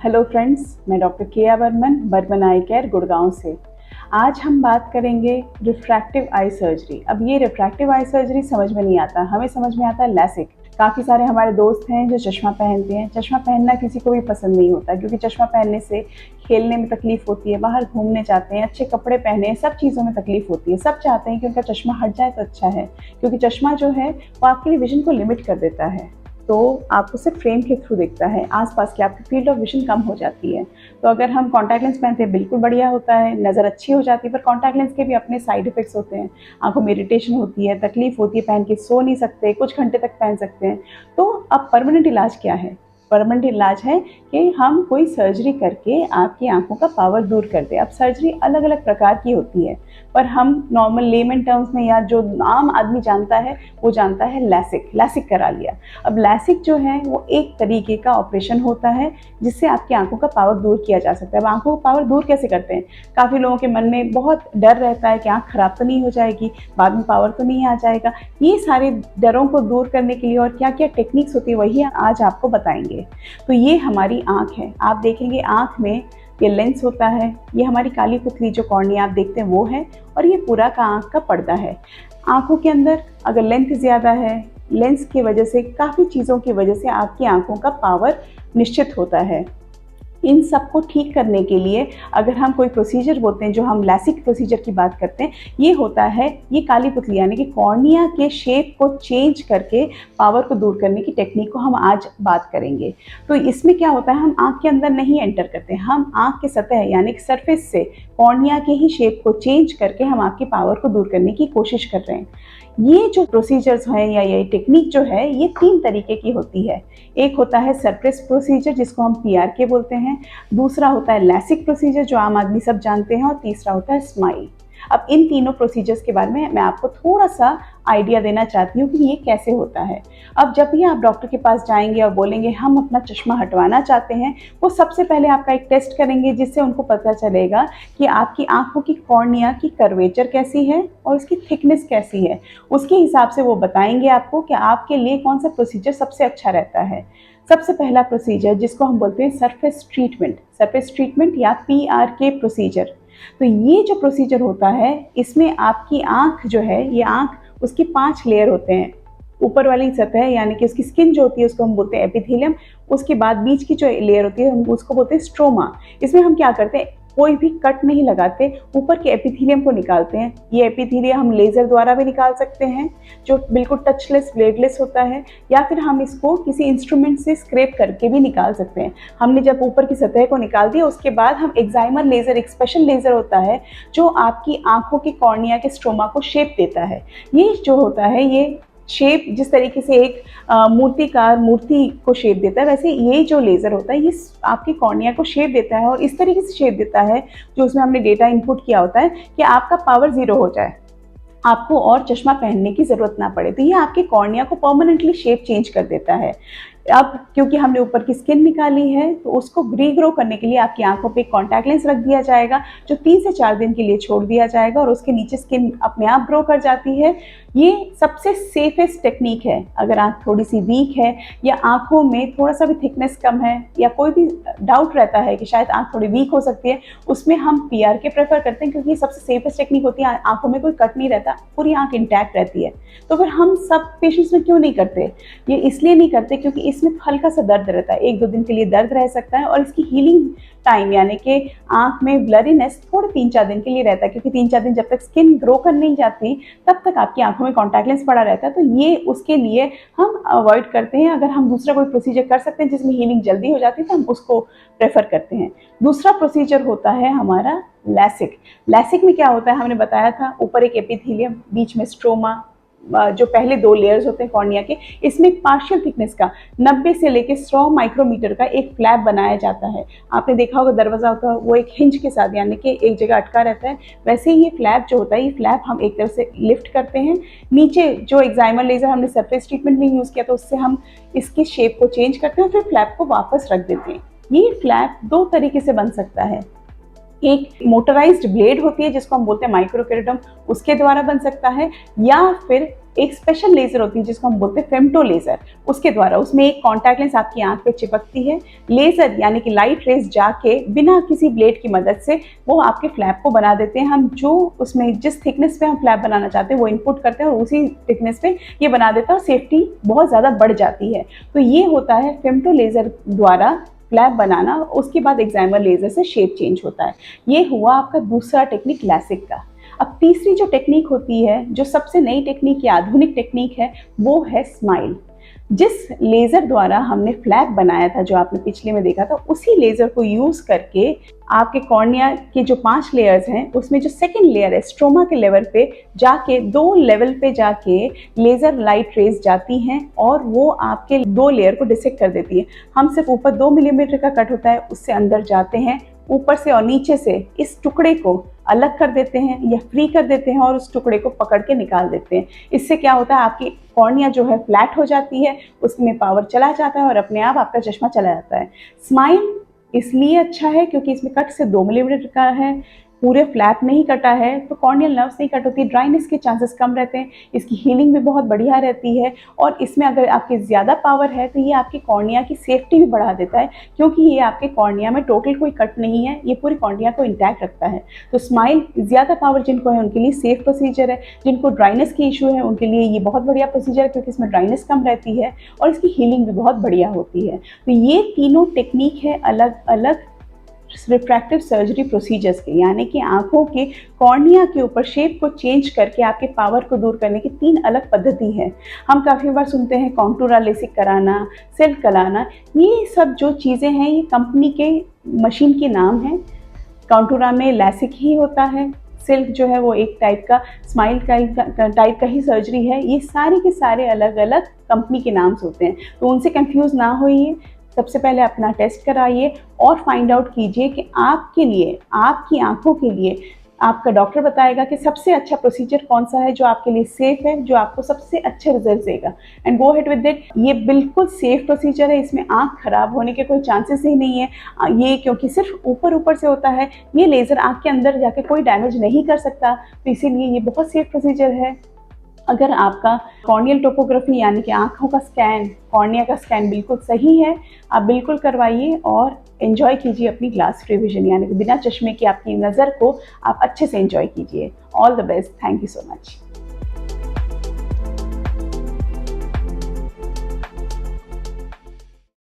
Hello friends, मैं doctor केया बर्मन आई care Gurgaon से। आज हम बात करेंगे रिफ्रैक्टिव आई सर्जरी। अब ये रिफ्रैक्टिव आई सर्जरी समझ में नहीं आता, हमें समझ में आता है लैसिक। काफ़ी सारे हमारे दोस्त हैं जो चश्मा पहनते हैं। चश्मा पहनना किसी को भी पसंद नहीं होता, क्योंकि चश्मा पहनने से खेलने में तकलीफ होती है, बाहर घूमने जाते हैं, अच्छे कपड़े पहने, सब चीज़ों में तकलीफ होती है। सब चाहते हैं कि उनका चश्मा हट जाए तो अच्छा है, क्योंकि चश्मा जो है वो आपके लिए विजन को लिमिट कर देता है। तो आपको सिर्फ फ्रेम के थ्रू दिखता है, आसपास की आपकी फील्ड ऑफ विजन कम हो जाती है। तो अगर हम कॉन्टैक्ट लेंस पहनते हैं बिल्कुल बढ़िया होता है, नज़र अच्छी हो जाती है। पर कॉन्टैक्ट लेंस के भी अपने साइड इफ़ेक्ट्स होते हैं। आंखों में इरिटेशन होती है, तकलीफ होती है, पहन के सो नहीं सकते, कुछ घंटे तक पहन सकते हैं। तो अब परमानेंट इलाज क्या है? परमानेंट इलाज है कि हम कोई सर्जरी करके आपकी आंखों का पावर दूर कर दें। अब सर्जरी अलग अलग प्रकार की होती है, पर हम नॉर्मल लेमन टर्म्स में या जो आम आदमी जानता है वो जानता है लैसिक करा लिया। अब लैसिक जो है वो एक तरीके का ऑपरेशन होता है जिससे आपकी आंखों का पावर दूर किया जा सकता है। अब आंखों का पावर दूर कैसे करते हैं? काफ़ी लोगों के मन में बहुत डर रहता है कि आंख खराब तो नहीं हो जाएगी, बाद में पावर तो नहीं आ जाएगा। ये सारे डरों को दूर करने के लिए और क्या क्या टेक्निक्स होती है वही आज आपको बताएंगे। तो ये हमारी आंख है। आप देखेंगे आंख में ये लेंस होता है, ये हमारी काली पुतली जो कॉर्निया आप देखते हैं वो है, और ये पूरा का आंख का पर्दा है। आंखों के अंदर अगर लेंथ ज़्यादा है, लेंस की वजह से, काफ़ी चीज़ों की वजह से आपकी आंखों का पावर निश्चित होता है। इन सब को ठीक करने के लिए अगर हम कोई प्रोसीजर बोलते हैं, जो हम लैसिक प्रोसीजर की बात करते हैं, ये होता है, ये काली पुतली यानी कि कॉर्निया के शेप को चेंज करके पावर को दूर करने की टेक्निक को हम आज बात करेंगे। तो इसमें क्या होता है, हम आँख के अंदर नहीं एंटर करते, हम आँख के सतह यानी कि सरफेस से कॉर्निया के ही शेप को चेंज करके हम आपकी पावर को दूर करने की कोशिश कर रहे हैं। ये जो प्रोसीजर्स हैं या ये टेक्निक जो है, ये 3 तरीके की होती है। एक होता है सरप्रेस प्रोसीजर जिसको हम PRK बोलते हैं, दूसरा होता है लैसिक प्रोसीजर जो आम आदमी सब जानते हैं, और तीसरा होता है स्माइल। अब इन तीनों प्रोसीजर्स के बारे में मैं आपको थोड़ा सा आइडिया देना चाहती हूँ कि ये कैसे होता है। अब जब भी आप डॉक्टर के पास जाएंगे और बोलेंगे हम अपना चश्मा हटवाना चाहते हैं, वो सबसे पहले आपका एक टेस्ट करेंगे जिससे उनको पता चलेगा कि आपकी आंखों की कॉर्निया की कर्वेचर कैसी है और उसकी थिकनेस कैसी है। उसके हिसाब से वो बताएंगे आपको कि आपके लिए कौन सा प्रोसीजर सबसे अच्छा रहता है। सबसे पहला प्रोसीजर जिसको हम बोलते हैं सरफेस ट्रीटमेंट या PRK प्रोसीजर। तो ये जो प्रोसीजर होता है, इसमें आपकी आंख जो है, ये आंख, उसकी 5 लेयर होते हैं। ऊपर वाली सतह यानी कि उसकी स्किन जो होती है उसको हम बोलते हैं एपिथेलियम। उसके बाद बीच की जो लेयर होती है हम उसको बोलते हैं स्ट्रोमा। इसमें हम क्या करते हैं, कोई भी कट नहीं लगाते, ऊपर के एपिथेलियम को निकालते हैं। ये एपिथेलियम हम लेज़र द्वारा भी निकाल सकते हैं जो बिल्कुल टचलेस ब्लेडलेस होता है, या फिर हम इसको किसी इंस्ट्रूमेंट से स्क्रैप करके भी निकाल सकते हैं। हमने जब ऊपर की सतह को निकाल दिया, उसके बाद हम एक्साइमर लेज़र, एक स्पेशल लेज़र होता है जो आपकी आंखों के कॉर्निया के स्ट्रोमा को शेप देता है। ये जो होता है, ये शेप जिस तरीके से एक मूर्तिकार मूर्ति को शेप देता है, वैसे ये जो लेज़र होता है ये आपकी कॉर्निया को शेप देता है, और इस तरीके से शेप देता है जो उसमें हमने डेटा इनपुट किया होता है कि आपका पावर 0 हो जाए, आपको और चश्मा पहनने की ज़रूरत ना पड़े। तो ये आपके कॉर्निया को परमानेंटली शेप चेंज कर देता है। अब क्योंकि हमने ऊपर की स्किन निकाली है, तो उसको रीग्रो करने के लिए आपकी आंखों पे कॉन्टैक्ट लेंस रख दिया जाएगा जो 3 से 4 दिन के लिए छोड़ दिया जाएगा, और उसके नीचे स्किन अपने आप ग्रो कर जाती है। ये सबसे सेफेस्ट टेक्निक है। अगर आंख थोड़ी सी वीक है या आंखों में थोड़ा सा भी थिकनेस कम है, या कोई भी डाउट रहता है कि शायद आंख थोड़ी वीक हो सकती है, उसमें हम PRK प्रेफर करते हैं, क्योंकि ये सबसे सेफेस्ट टेक्निक होती है। आंखों में कोई कट नहीं रहता, पूरी आंख इंटैक्ट रहती है। तो फिर हम सब पेशेंट्स में क्यों नहीं करते? ये इसलिए नहीं करते क्योंकि इसमें हल्का सा दर्द रहता है, 1-2 दिन के लिए दर्द रह सकता है, और इसकी हीलिंग टाइम यानी कि आंख में ब्लरीनेस थोड़े 3-4 दिन के लिए रहता है, क्योंकि 3-4 दिन जब तक स्किन ग्रो कर नहीं जाती तब तक आपकी आंखों में कॉन्टैक्ट लेंस पड़ा रहता है। तो ये उसके लिए हम अवॉइड करते हैं। अगर हम दूसरा कोई प्रोसीजर कर सकते हैं जिसमें हीलिंग जल्दी हो जाती है तो हम उसको प्रेफर करते हैं। दूसरा प्रोसीजर होता है हमारा लैसिक में क्या होता है, हमने बताया था, ऊपर एक एपिथेलियम, बीच में स्ट्रोमा, जो पहले 2 लेयर्स होते हैं कॉर्निया के, इसमें एक पार्शियल थिकनेस का 90 से लेकर 100 माइक्रोमीटर का एक फ्लैप बनाया जाता है। आपने देखा होगा दरवाजा होता है वो एक हिंज के साथ यानी कि एक जगह अटका रहता है, वैसे ही ये फ्लैप जो होता है, ये फ्लैप हम एक तरफ से लिफ्ट करते हैं। नीचे जो एक्साइमर लेज़र हमने सरफेस ट्रीटमेंट में यूज़ किया, तो उससे हम इसकी शेप को चेंज करते हैं और फिर फ्लैप को वापस रख देते हैं। ये फ्लैप 2 तरीके से बन सकता है। एक मोटराइज्ड ब्लेड होती है जिसको हम बोलते हैं माइक्रोकेरेटम, उसके द्वारा बन सकता है, या फिर एक स्पेशल लेजर होती है जिसको हम बोलते हैं फेम्टो लेजर, उसके द्वारा उसमें एक कॉन्टैक्ट लेंस आपकी आंख पे चिपकती है। लेजर यानी कि लाइट रेज जाके बिना किसी ब्लेड की मदद से वो आपके फ्लैप को बना देते हैं। हम जो उसमें जिस थिकनेस पे हम फ्लैप बनाना चाहते हैं वो इनपुट करते हैं और उसी थिकनेस पे ये बना देता है और सेफ्टी बहुत ज़्यादा बढ़ जाती है। तो ये होता है फेम्टो लेजर द्वारा फ्लैप बनाना। उसके बाद एग्जाइमर लेजर से शेप चेंज होता है। ये हुआ आपका दूसरा टेक्निक लैसिक का। अब तीसरी जो टेक्निक होती है, जो सबसे नई टेक्निक या आधुनिक टेक्निक है, वो है स्माइल। जिस लेज़र द्वारा हमने फ्लैप बनाया था, जो आपने पिछले में देखा था, उसी लेज़र को यूज़ करके आपके कॉर्निया के जो 5 लेयर्स हैं उसमें जो सेकंड लेयर है स्ट्रोमा के लेवल पे जाके 2 लेवल पे जाके लेज़र लाइट रेज जाती हैं और वो आपके 2 लेयर को डिसेक्ट कर देती है। हम सिर्फ ऊपर 2 मिलीमीटर का कट होता है, उससे अंदर जाते हैं, ऊपर से और नीचे से इस टुकड़े को अलग कर देते हैं या फ्री कर देते हैं और उस टुकड़े को पकड़ के निकाल देते हैं। इससे क्या होता है, आपकी कॉर्निया जो है फ्लैट हो जाती है, उसमें पावर चला जाता है और अपने आप आपका चश्मा चला जाता है। स्माइल इसलिए अच्छा है क्योंकि इसमें कट से 2 मिलीमीटर का है, पूरे फ्लैप नहीं कटा है, तो कॉर्नियल नर्व्स नहीं कट होती, ड्राइनेस के चांसेस कम रहते हैं, इसकी हीलिंग भी बहुत बढ़िया रहती है। और इसमें अगर आपके ज़्यादा पावर है तो ये आपकी कॉर्निया की सेफ्टी भी बढ़ा देता है, क्योंकि ये आपके कॉर्निया में टोटल कोई कट नहीं है, ये पूरी कॉर्निया को इंटैक्ट रखता है। तो स्माइल ज़्यादा पावर जिनको है उनके लिए सेफ प्रोसीजर है, जिनको ड्राइनेस की इशू है उनके लिए ये बहुत बढ़िया प्रोसीजर है क्योंकि इसमें ड्राइनेस कम रहती है और इसकी हीलिंग भी बहुत बढ़िया होती है। तो ये तीनों टेक्निक है अलग अलग रिफ्रैक्टिव सर्जरी प्रोसीजर्स के, यानी कि आंखों के कॉर्निया के ऊपर शेप को चेंज करके आपके पावर को दूर करने की 3 अलग पद्धति है। हम काफ़ी बार सुनते हैं कॉन्टूरा लेसिक कराना, सिल्क कराना, ये सब जो चीज़ें हैं ये कंपनी के मशीन के नाम हैं। कॉन्टूरा में लैसिक ही होता है, सिल्क जो है वो एक टाइप का स्माइल टाइप का ही सर्जरी है। ये सारे के सारे अलग अलग कंपनी के नाम होते हैं, तो उनसे कंफ्यूज ना होइए। सबसे पहले अपना टेस्ट कराइए और फाइंड आउट कीजिए कि आपके लिए, आपकी आंखों के लिए आपका डॉक्टर बताएगा कि सबसे अच्छा प्रोसीजर कौन सा है जो आपके लिए सेफ है, जो आपको सबसे अच्छे रिजल्ट देगा, and go ahead with it. ये बिल्कुल सेफ प्रोसीजर है, इसमें आंख खराब होने के कोई चांसेस ही नहीं है। ये क्योंकि सिर्फ ऊपर ऊपर से होता है, ये लेज़र आंख के अंदर जाके कोई डैमेज नहीं कर सकता, तो इसीलिए ये बहुत सेफ प्रोसीजर है। अगर आपका कॉर्नियल टोपोग्राफी यानी कि आँखों का स्कैन, कॉर्निया का स्कैन बिल्कुल सही है, आप बिल्कुल करवाइए और एंजॉय कीजिए अपनी ग्लास फ्री विजन, यानी कि बिना चश्मे की आपकी नज़र को आप अच्छे से एंजॉय कीजिए। All the best, thank you so much.